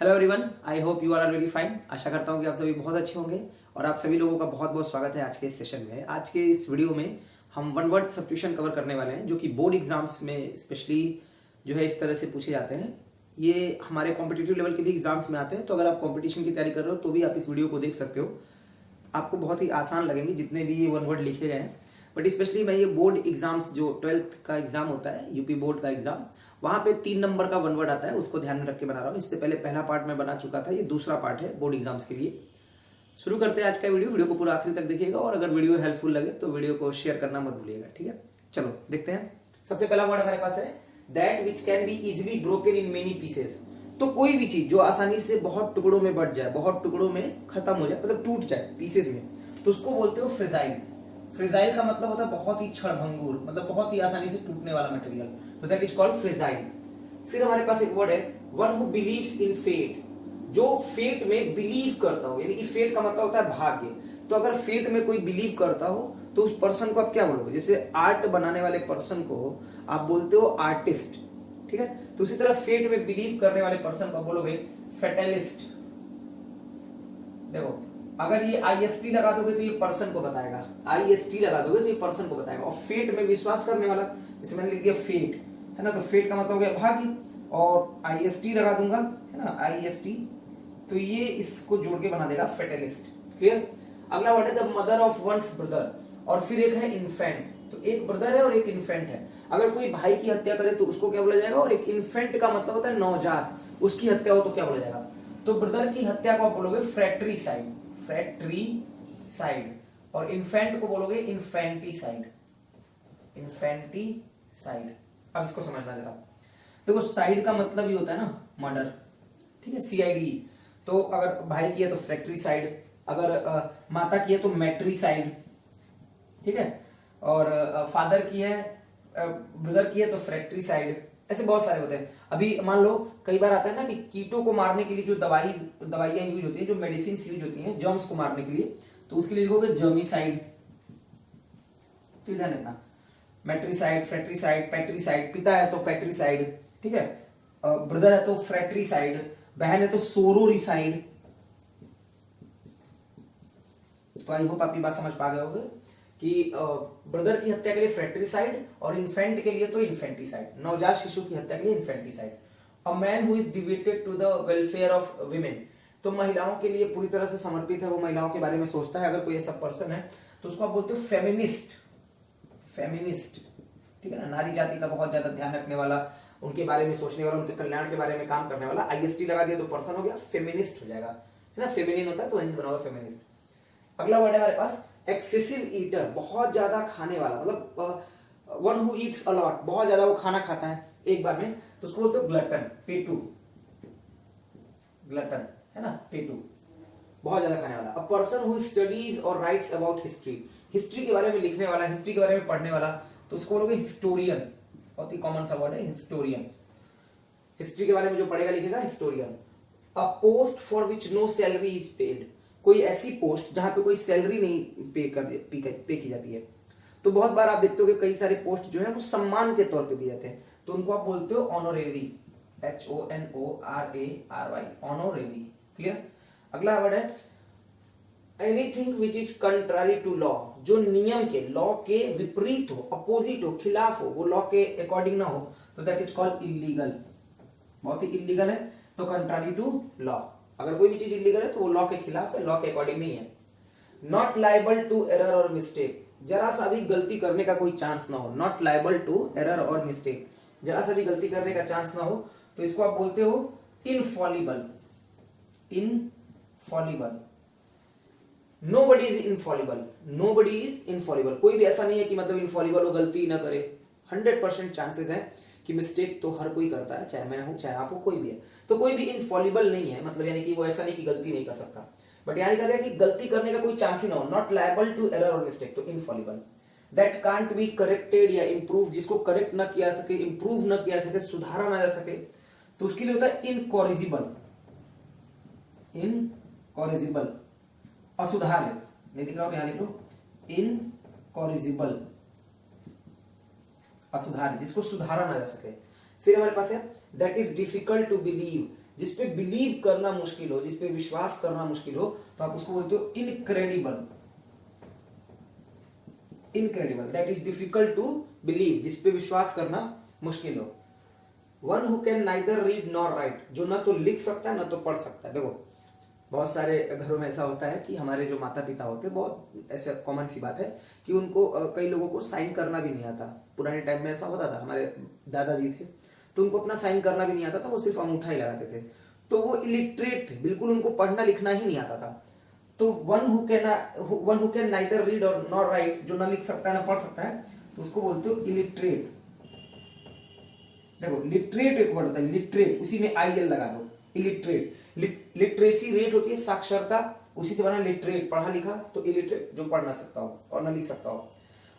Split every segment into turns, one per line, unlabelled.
Hello everyone, I hope you are very fine. आशा करता हूँ कि आप सभी बहुत अच्छे होंगे और आप सभी लोगों का बहुत बहुत स्वागत है आज के इस सेशन में। आज के इस वीडियो में हम वन वर्ड सब्स्टिट्यूशन कवर करने वाले हैं, जो कि बोर्ड एग्जाम्स में स्पेशली जो है इस तरह से पूछे जाते हैं। ये हमारे कॉम्पिटिटिव लेवल के भी एग्जाम्स में आते हैं, तो अगर आप कॉम्पिटिशन की तैयारी कर रहे हो तो भी आप इस वीडियो को देख सकते हो। आपको बहुत ही आसान लगेंगे जितने भी ये वन वर्ड लिखे गए हैं। बट स्पेशली मैं ये बोर्ड एग्जाम्स, जो 12th का एग्जाम होता है, यूपी बोर्ड का एग्जाम, वहां पे 3 नंबर का वन वर्ड आता है, उसको ध्यान में रख के बना रहा हूँ। इससे पहले पहला पार्ट में बना चुका था, ये दूसरा पार्ट है बोर्ड एग्जाम्स के लिए। शुरू करते हैं आज का वीडियो को पूरा आखिरी तक देखिएगा, और अगर वीडियो हेल्पफुल लगे तो वीडियो को शेयर करना मत भूलिएगा, ठीक है। चलो देखते हैं। सबसे पहला वर्ड हमारे पास है that which can be easily broken in many pieces. तो कोई भी चीज जो आसानी से बहुत टुकड़ों में बट जाए, बहुत टुकड़ों में खत्म हो जाए, मतलब टूट जाए पीसेस में, तो उसको बोलते हो फ्रेजाइल। फ्रेजाइल का मतलब होता है बहुत ही क्षणभंगुर, मतलब बहुत ही आसानी से टूटने वाला मटेरियल, तो दैट इज कॉल्ड फ्रेजाइल। फिर हमारे पास एक वर्ड है one who believes in fate. जो फेट में बिलीव करता हो, यानी कि फेट का मतलब होता है भाग्य। तो अगर फेट में कोई बिलीव करता हो तो उस पर्सन को आप क्या बोलोगे? जैसे आर्ट बनाने वाले पर्सन को आप बोलते हो आर्टिस्ट, ठीक है। तो उसी तरह फेट में बिलीव करने वाले पर्सन को बोलोगे फेटलिस्ट। देखो, अगर ये IST लगा दोगे तो ये पर्सन को बताएगा, IST लगा दोगे तो ये पर्सन को बताएगा। और फेट में विश्वास करने वाला, जैसे मैंने लिख दिया फेट, है ना, तो फेट का मतलब हो गया भाग्य, और IST लगा दूंगा, है ना, IST, तो ये इसको जोड़ के बना देगा फेटलिस्ट। क्लियर। अगला वर्ड है the mother of one's brother, और फिर एक है इन्फेंट। तो एक ब्रदर है और एक इन्फेंट है। अगर कोई भाई की हत्या करे तो उसको क्या बोला जाएगा? और एक इन्फेंट का मतलब होता है नवजात, उसकी हत्या हो तो क्या बोला जाएगा? तो ब्रदर की हत्या को आप बोलोगे फ्रैट्रीसाइड, फ्रैट्रीसाइड, और इन्फेंट को बोलोगे इन्फेंटिसाइड, इन्फेंटिसाइड। अब इसको समझना जरा। देखो, साइड का मतलब ही होता है ना मर्डर, ठीक है, CID। तो अगर भाई की है तो फ्रैक्ट्रीसाइड, अगर माता की है तो मैट्रीसाइड, ठीक है, और फादर की है, ब्रदर की है तो फ्रैक्ट्रीसाइड। ऐसे बहुत सारे होते हैं। अभी मान लो कई बार आता है ना कि कीटों को मारने के लिए जो दवाइयां यूज होती है, जो मेडिसिन यूज होती हैं जर्म्स को मारने के लिए, तो उसके लिए लिखोगे जर्मीसाइड। तो ध्यान रखना, मैट्रीसाइड, फ्रैक्ट्रीसाइड, पैट्रीसाइड। पिता है तो पैट्रीसाइड, ठीक है, ब्रदर है तो फ्रैक्ट्रीसाइड, बहन है तो सोरोरिसाइड। तो आई होप आप ये बात समझ पा गए होंगे कि ब्रदर की हत्या के लिए फ्रैक्ट्रीसाइड, और इन्फेंट के लिए तो इन्फेंटिसाइड, नवजात शिशु की हत्या के लिए infanticide. A man who is devoted to the welfare of women, तो महिलाओं के लिए पूरी तरह से समर्पित है, वो महिलाओं के बारे में सोचता है। अगर कोई ऐसा पर्सन है तो उसको आप बोलते हो फेमिनिस्ट, फेमिनिस्ट, ठीक है ना। नारी जाति का बहुत ज्यादा ध्यान रखने वाला, उनके बारे में सोचने वाला, उनके कल्याण के बारे में काम करने वाला। IST लगा दिया तो पर्सन हो गया, फेमिनिस्ट हो जाएगा, है ना, फेमिनिन होता है तो वहीं से बना हुआ फेमिनिस्ट। अगला वर्ड है हमारे पास एक्सेसिव ईटर, बहुत ज्यादा खाने वाला, मतलब one who Yeats a lot, बहुत ज्यादा वो खाना खाता है एक बार में, तो उसको बोलते हो ग्लटन, पेटू, ग्लटन, है ना, पेटू, बहुत ज्यादा खाने वाला। अ पर्सन हु स्टडीज और राइट्स अबाउट हिस्ट्री, हिस्ट्री के बारे में लिखने वाला, हिस्ट्री के बारे में पढ़ने वाला, तो उसको बोलोगे हिस्टोरियन। बहुत ही कॉमन सा वर्ड है हिस्टोरियन, हिस्ट्री के बारे में जो पढ़ेगा लिखेगा historian. A post for which no salary is paid, कोई ऐसी पोस्ट जहां पे कोई सैलरी नहीं पे की जाती है। तो बहुत बार आप देखते हो कि कई सारे पोस्ट जो है वो सम्मान के तौर पे दिए जाते हैं, तो उनको आप बोलते हो ऑनोरेरी, HONORARY, ऑनोरेरी। क्लियर। अगला वर्ड है anything which is contrary to law, जो नियम के, लॉ के विपरीत हो, अपोजिट हो, खिलाफ हो, वो लॉ के अकॉर्डिंग ना हो, तो दैट इज कॉल्ड इलीगल। बहुत ही इलीगल है, तो कंट्रारी टू लॉ। अगर कोई भी चीज इलीगल है तो वो लॉ के खिलाफ है, लॉ के अकॉर्डिंग नहीं है। नॉट लाइबल टू एरर और मिस्टेक, जरा सा भी गलती करने का कोई चांस ना हो। नॉट लाइबल टू एरर और मिस्टेक, जरा सा भी गलती करने का चांस ना हो, तो इसको आप बोलते हो Infallible, Infallible. Nobody is Infallible, nobody is Infallible, कोई भी ऐसा नहीं है कि मतलब इनफॉलिबल हो, गलती ना करे। 100% चांसेस है कि मिस्टेक तो हर कोई करता है, चाहे मैं हूं चाहे आप हो, कोई भी है। तो कोई भी इनफॉलिबल नहीं है, मतलब यानी कि वो ऐसा नहीं कि गलती नहीं कर सकता, बट यानी कह रहा है कि गलती करने का कोई चांस ही ना हो। नॉट लायबल टू एरर और मिस्टेक, तो Infallible. That can't be corrected या इंप्रूव, जिसको करेक्ट ना किया सके, इंप्रूव ना किया सके, सुधारा ना जा सके, तो उसके लिए होता है इनकॉरिजिबल, इनकॉरिजिबल, असुधार्य। नहीं दिख रहा हो, यहां लिख लो इनकॉरिजिबल, असुधार्य, जिसको सुधारा ना जा सके। फिर हमारे पास है that is difficult to believe, जिसपे बिलीव करना मुश्किल हो, जिसपे विश्वास करना मुश्किल हो, तो आप उसको बोलते हो incredible. Incredible, that is difficult to believe, जिसपे विश्वास करना मुश्किल हो। One who can neither read nor write, जो ना तो लिख सकता है ना तो पढ़ सकता है। देखो बहुत सारे घरों में ऐसा होता है कि हमारे जो माता पिता होते हैं, बहुत ऐसा कॉमन सी बात है कि उनको कई लोगों को साइन करना भी नहीं आता। पुराने टाइम में ऐसा होता था, हमारे दादाजी थे तो उनको अपना साइन करना भी नहीं आता था, वो सिर्फ अंगूठा ही लगाते थे, तो वो इलिटरेट थे, बिल्कुल उनको पढ़ना लिखना ही नहीं आता था। तो one who can neither read और नॉर राइट, जो ना लिख सकता है ना पढ़ सकता है, तो उसको बोलते हो इलिटरेट। देखो लिटरेट एक वर्ड होता है, लिटरेट, उसी में आई एल लगा दो, इलिटरेट। लिटरेसी रेट होती है साक्षरता, उसी से बना लिटरेट, पढ़ा लिखा, तो इलिटरेट जो पढ़ ना सकता हो और ना लिख सकता हो।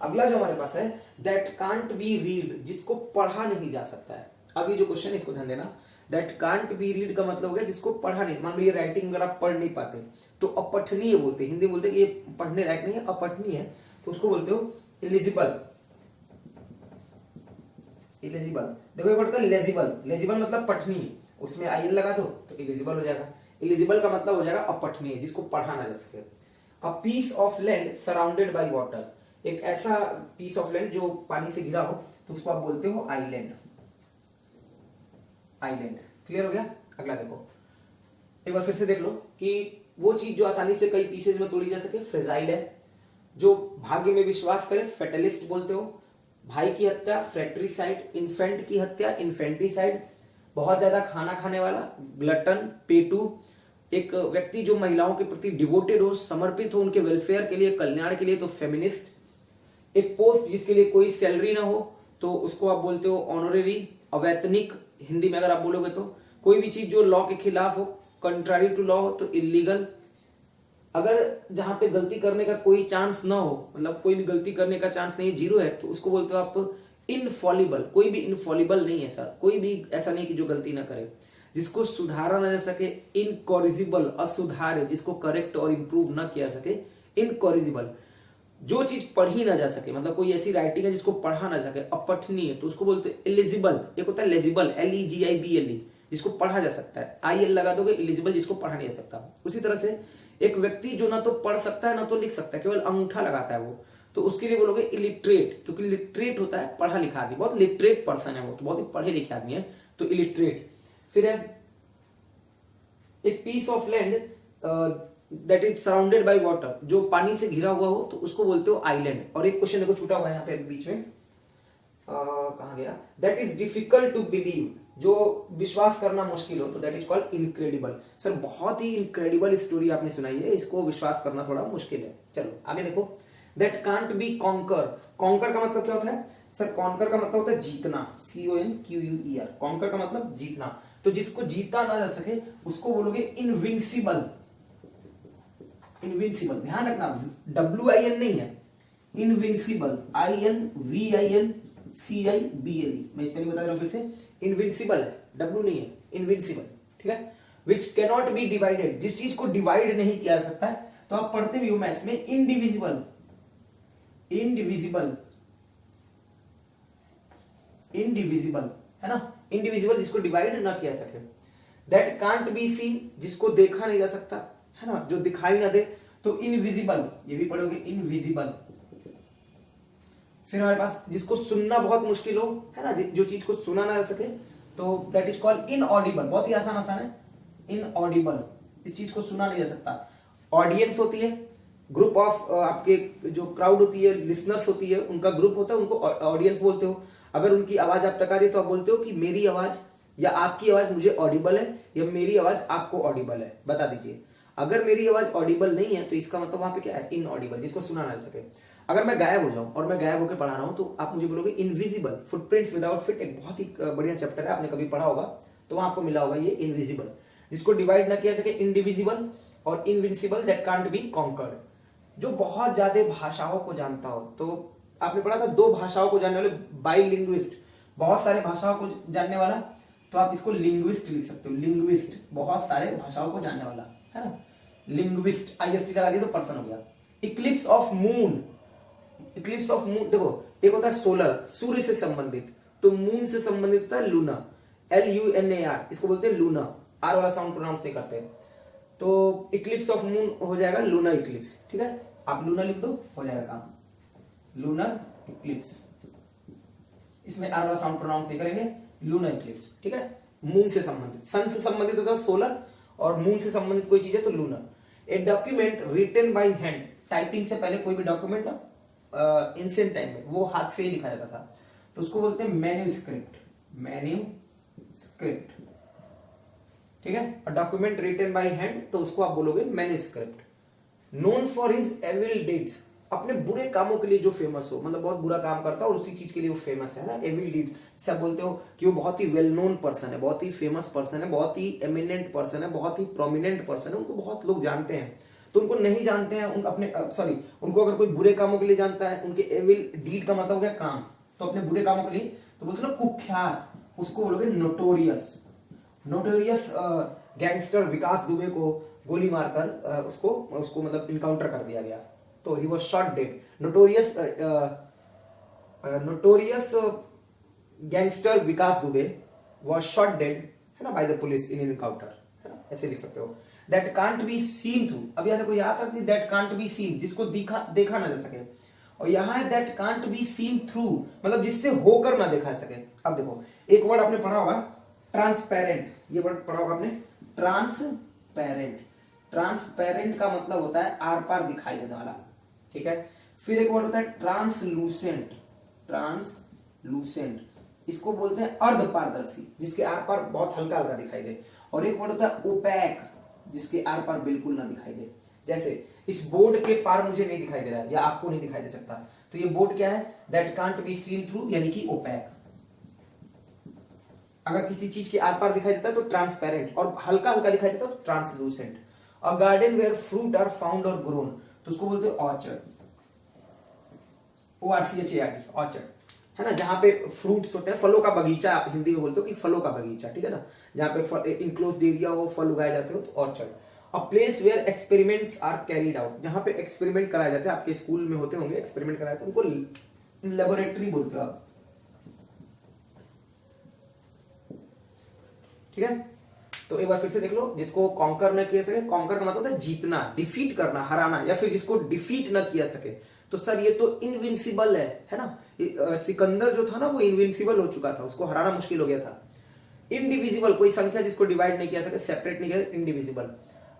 अगला जो हमारे पास है दैट कांट बी रीड, जिसको पढ़ा नहीं जा सकता है। अभी जो क्वेश्चन है इसको ध्यान देना, दैट कांट बी रीड का मतलब हो गया जिसको पढ़ा नहीं, मान लो ये राइटिंग अगर आप पढ़ नहीं पाते तो अपठनीय बोलते, हिंदी बोलते हैं कि ये पढ़ने लायक नहीं है, अपठनीय है, तो उसको बोलते हो इलिजिबल। इलिजिबल, देखो एक वर्ड था लेजिबल, लेजिबल मतलब पठनीय, उसमें आई एल लगा दो तो इलिजिबल हो जाएगा। इलिजिबल का मतलब हो जाएगा अपठनीय, जिसको पढ़ा ना जा सके। A piece of land surrounded by water, एक ऐसा पीस ऑफ लैंड जो पानी से घिरा हो, तो उसको आप बोलते हो आइलैंड। आइलैंड, क्लियर हो गया। अगला देखो, एक बार फिर से देख लो कि वो चीज जो आसानी से कई पीसेज में तोड़ी जा सके, फ्रेजाइल है। जो भाग्य में विश्वास करे, फेटलिस्ट बोलते हो। भाई की हत्या, फ्रेट्रिसाइड। इन्फेंट की हत्या, इन्फेंटिसाइड। बहुत ज्यादा खाना खाने वाला, ग्लटन, पेटू। एक व्यक्ति जो महिलाओं के प्रति डिवोटेड हो, समर्पित हो उनके वेलफेयर के लिए, कल्याण के लिए, तो फेमिनिस्ट। एक पोस्ट जिसके लिए कोई सैलरी ना हो, तो उसको आप बोलते हो ऑनरेरी, अवैतनिक हिंदी में अगर आप बोलोगे तो। कोई भी चीज जो लॉ के खिलाफ हो, कंट्रारी टू लॉ हो, तो इलीगल। अगर जहां पे गलती करने का कोई चांस ना हो, मतलब कोई भी गलती करने का चांस नहीं, जीरो है, तो उसको बोलते हो आप इनफॉलिबल। कोई भी इनफॉलिबल नहीं है सर, कोई भी ऐसा नहीं कि जो गलती ना करे। जिसको सुधारा ना जा सके, इनकॉरिजिबल, असुधार्य, जिसको करेक्ट और इंप्रूव ना किया सके, इनकॉरिजिबल। जो चीज पढ़ी ना जा सके, मतलब कोई ऐसी राइटिंग है जिसको पढ़ा ना सके, अपठनीय, तो उसको बोलते हैं एलिजिबल। एक होता है लेजिबल, LEGIBLE, जिसको पढ़ा जा सकता है, IL लगा दोगे, एलिजिबल, जिसको पढ़ा नहीं जा सकता। उसी तरह से एक व्यक्ति जो ना तो पढ़ सकता है ना तो लिख सकता है, केवल अंगूठा लगाता है वो, तो उसके लिए बोलोगे इलिटरेट, क्योंकि लिटरेट होता है पढ़ा लिखा आदमी, बहुत लिटरेट पर्सन है वो, तो बहुत ही पढ़े लिखे आदमी है, तो इलिटरेट। फिर है एक piece of land that is surrounded by water, जो पानी से घिरा हुआ हो, तो उसको बोलते हो आइलैंड। और एक क्वेश्चन देखो छूटा हुआ है यहाँ पे बीच में, कहां गया, that is difficult to believe, जो विश्वास करना मुश्किल हो, तो that is called incredible. Sir बहुत ही इनक्रेडिबल स्टोरी आपने सुनाई है, इसको विश्वास करना थोड़ा मुश्किल है। चलो आगे देखो, that can't B conquer. Conquer का मतलब क्या होता है सर? कॉन्कर का मतलब होता है जीतना, CONQUER। कॉन्कर का मतलब जीतना, तो जिसको जीता ना जा सके उसको बोलोगे इनविंसिबल। इनविंसिबल, ध्यान रखना, WIN नहीं है, इनविंसिबल, INVINCIBLE। मैं स्पेलिंग बता रहा हूं फिर से, इनविंसिबल है, W नहीं है, इनविंसिबल, ठीक है। विच कैनॉट बी डिवाइडेड, जिस चीज को डिवाइड नहीं किया जा सकता है, तो आप पढ़ते भी हो मैथ्स में, इनडिविजिबल। इनडिविजिबल, इनडिविजिबल है ना, इनडिविजिबल, जिसको डिवाइड ना किया सके। दैट कांट बी सीन, जिसको देखा नहीं जा सकता, है ना, जो दिखाई ना दे, तो इनविजिबल, ये भी पढ़ोगे इनविजिबल। फिर हमारे पास जिसको सुनना बहुत मुश्किल हो, है ना, जो चीज को सुना ना जा सके, तो दैट इज कॉल्ड इनऑडिबल। बहुत ही आसान है, इनऑडिबल, इस चीज को सुना नहीं जा सकता। ऑडियंस होती है, ग्रुप ऑफ आपके जो क्राउड होती है, लिसनर्स होती है, उनका ग्रुप होता है, उनको ऑडियंस बोलते हो। अगर उनकी आवाज आप तक आ रही है तो आप बोलते हो कि मेरी आवाज या आपकी आवाज मुझे ऑडिबल है, या मेरी आवाज आपको ऑडिबल है, बता दीजिए। अगर मेरी आवाज ऑडिबल नहीं है तो इसका मतलब वहां पे क्या है, इनऑडिबल, जिसको सुना ना जा सके। अगर मैं गायब हो जाऊं और मैं गायब होकर पढ़ा रहा हूं, तो आप मुझे बोलोगे इनविजिबल। फुटप्रिंट्स विदाउट फिट एक बहुत ही बढ़िया चैप्टर है, आपने कभी पढ़ा होगा तो वहां आपको मिला होगा ये इनविजिबल, जिसको डिवाइड ना किया सके, इंडिविजिबल। और invincible, that can't be conquered, जो बहुत ज्यादा भाषाओं को जानता हो। तो आपने पढ़ा था 2 भाषाओं को जानने वाले, बाइलिंग्विस्ट, बहुत सारे भाषाओं को जानने वाला, तो आप इसको लिंग्विस्ट लिख सकते हो, लिंग्विस्ट, बहुत सारे भाषाओं को जानने वाला, है ना, लिंग्विस्ट। IST लगा दिया तो पर्सन हो गया। Eclipse of moon, Eclipse of moon, देखो एक होता है सोलर, सूर्य से संबंधित, तो मून से संबंधित होता है लूना, LUNAR, इसको बोलते हैं लूना। आर वाला साउंड प्रोनाउंस नहीं करते। तो इक्लिप्स ऑफ मून हो जाएगा लूनर इक्लिप्स, ठीक है, आप लूनर लिख दो, हो जाएगा काम, लूनर इक्लिप्स। इसमें आर वाला साउंड प्रोनाउंस नहीं करेंगे, लूनर इक्लिप्स, ठीक है। मून से संबंधित, सन से संबंधित होता है सोलर, और मून से संबंधित कोई चीज है तो lunar. A document written by hand, typing से पहले कोई भी डॉक्यूमेंट ना एंशिएंट टाइम में वो हाथ से ही लिखा जाता था, तो उसको बोलते हैं मैन्यूस्क्रिप्ट, मैन्यूस्क्रिप्ट, ठीक है। और डॉक्यूमेंट रिटन बाय हैंड तो उसको आप बोलोगे manuscript. Known for his evil deeds, अपने बुरे कामों के लिए जो फेमस हो, मतलब बहुत बुरा काम करता है और उसी चीज के लिए वो फेमस है ना, एविल डीड से आप बोलते हो कि वो बहुत ही वेल नोन पर्सन है, बहुत ही फेमस पर्सन है, बहुत ही एमिनेंट पर्सन है, बहुत ही प्रोमिनेंट पर्सन है, उनको बहुत लोग जानते हैं। तो उनको नहीं जानते हैं उन अपने सॉरी उनको अगर कोई बुरे कामों के लिए जानता है, उनके एविल डीड का मतलब हो गया काम, तो अपने बुरे कामों के लिए तो बोलते ना कुख्यात, उसको बोलोगे नोटोरियस। नोटोरियस गैंगस्टर विकास दुबे को गोली मारकर उसको मतलब इनकाउंटर कर दिया गया, तो he was shot dead. Notorious gangster Vikas Dubey was shot dead, है ना, by the police in encounter, है ना, ऐसे लिख सकते हो। That can't be seen through, अब यहाँ देखो यहाँ तक दैट कांट बी सीन, जिसको देखा ना जा सके, और यहाँ है that can't be seen through, मतलब जिससे होकर ना देखा सके। अब देखो एक वर्ड आपने पढ़ा होगा ट्रांसपेरेंट, ये वर्ड पढ़ा होगा आपने, ट्रांसपेरेंट। ट्रांसपेरेंट का मतलब होता है आर पार दिखाई देने वाला, ठीक है। फिर एक वर्ड होता है ट्रांसलूसेंट, ट्रांसलूसेंट, इसको बोलते हैं अर्धपारदर्शी, जिसके आर पार बहुत हल्का हल्का दिखाई दे। और एक वर्ड होता है ओपैक, जिसके आर पार बिल्कुल ना दिखाई दे। जैसे इस बोर्ड के पार मुझे नहीं दिखाई दे रहा है या आपको नहीं दिखाई दे सकता, तो ये बोर्ड क्या है, that can't be seen through, यानी कि ओपैक। अगर किसी चीज के आर पार दिखाई देता है तो ट्रांसपेरेंट, और हल्का हल्का दिखाई देता है तो translucent. A garden where fruit are found और ग्रोन, तो उसको बोलते हैं ऑर्चर्ड, ORCHARD, ऑर्चर्ड, है ना, जहां पे फ्रूट्स होते हैं, फलों का बगीचा, आप हिंदी में बोलते हो कि फलों का बगीचा, ठीक है ना, जहां पे इनक्लोज्ड एरिया हो, फल उगाए जाते हो, तो orchard. A place where experiments are carried out, जहां पे एक्सपेरिमेंट कराए जाते हैं, आपके स्कूल में होते होंगे एक्सपेरिमेंट कराए जाते हैं, उनको लेबोरेटरी बोलते हो आप, ठीक है। तो एक बार फिर से देख लो, जिसको कॉन्कर न किया सके, कॉन्कर का मतलब होता है जीतना, डिफीट करना, हराना, या फिर जिसको डिफीट न किया सके, तो सर ये तो इनविंसिबल है ना। सिकंदर जो था ना वो इनविंसिबल हो चुका था, उसको हराना मुश्किल हो गया था। इनडिविजिबल, कोई संख्या जिसको डिवाइड नहीं किया सके, सेपरेट नहीं किया, इनडिविजिबल।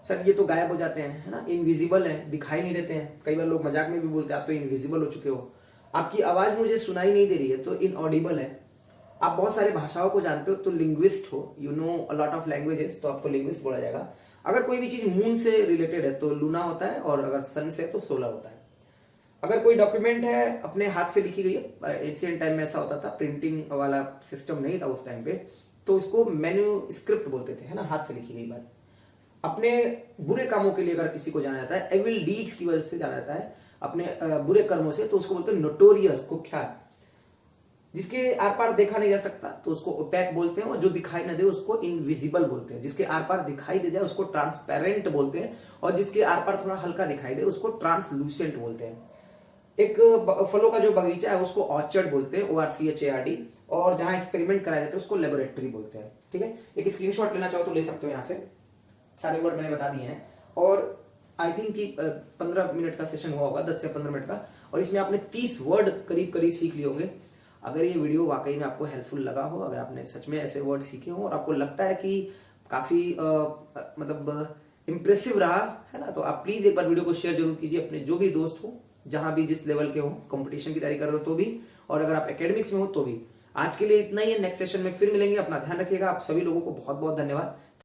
सर ये तो गायब हो जाते हैं, है ना, इनविजिबल है, दिखाई नहीं देते हैं। कई बार लोग मजाक में भी बोलते हैं आप तो इनविजिबल हो चुके हो, आपकी आवाज मुझे सुनाई नहीं दे रही है, तो इनऑडिबल है। आप बहुत सारे भाषाओं को जानते हो, तो लिंग्विस्ट हो, you know a lot of languages, तो आपको लिंग्विस्ट बोला जाएगा। अगर कोई भी चीज मून से रिलेटेड है तो लूना होता है, और अगर सन से तो सोलर होता है। अगर कोई डॉक्यूमेंट है अपने हाथ से लिखी गई है, एंशिएंट टाइम में ऐसा होता था, प्रिंटिंग वाला सिस्टम नहीं था उस टाइम पे, तो उसको मैन्यूस्क्रिप्ट बोलते थे, है ना, हाथ से लिखी गई बात। अपने बुरे कामों के लिए अगर किसी को जाना जाता है, एविल डीड्स की वजह से जाना जाता है, अपने बुरे कर्मों से, तो उसको बोलते हैं नोटोरियस, कुख्यात। जिसके आर पार देखा नहीं जा सकता तो उसको ओपैक बोलते हैं, और जो दिखाई ना दे उसको इनविजिबल बोलते हैं। जिसके आर पार दिखाई दे जाए उसको ट्रांसपेरेंट बोलते हैं, और जिसके आर पार थोड़ा हल्का दिखाई दे उसको ट्रांसलूसेंट बोलते हैं। एक फलों का जो बगीचा है उसको ऑर्चर्ड बोलते हैं, ORCHARD, और जहां एक्सपेरिमेंट कराया जाता है उसको लेबोरेटरी बोलते हैं, ठीक है। एक स्क्रीनशॉट लेना चाहो तो ले सकते हो, यहाँ से सारे वर्ड मैंने बता दिए हैं। और आई थिंक कि 15 मिनट का सेशन हुआ होगा, 10 से 15 मिनट का, और इसमें आपने 30 वर्ड करीब करीब सीख लिए होंगे। अगर ये वीडियो वाकई में आपको हेल्पफुल लगा हो, अगर आपने सच में ऐसे वर्ड सीखे हो और आपको लगता है कि काफी मतलब इंप्रेसिव रहा है ना, तो आप प्लीज एक बार वीडियो को शेयर जरूर कीजिए अपने जो भी दोस्त हो, जहां भी जिस लेवल के हो, कंपटीशन की तैयारी कर रहे हो तो भी, और अगर आप एकेडमिक्स में हो तो भी। आज के लिए इतना ही है, नेक्स्ट सेशन में फिर मिलेंगे, अपना ध्यान रखिएगा। आप सभी लोगों को बहुत बहुत धन्यवाद।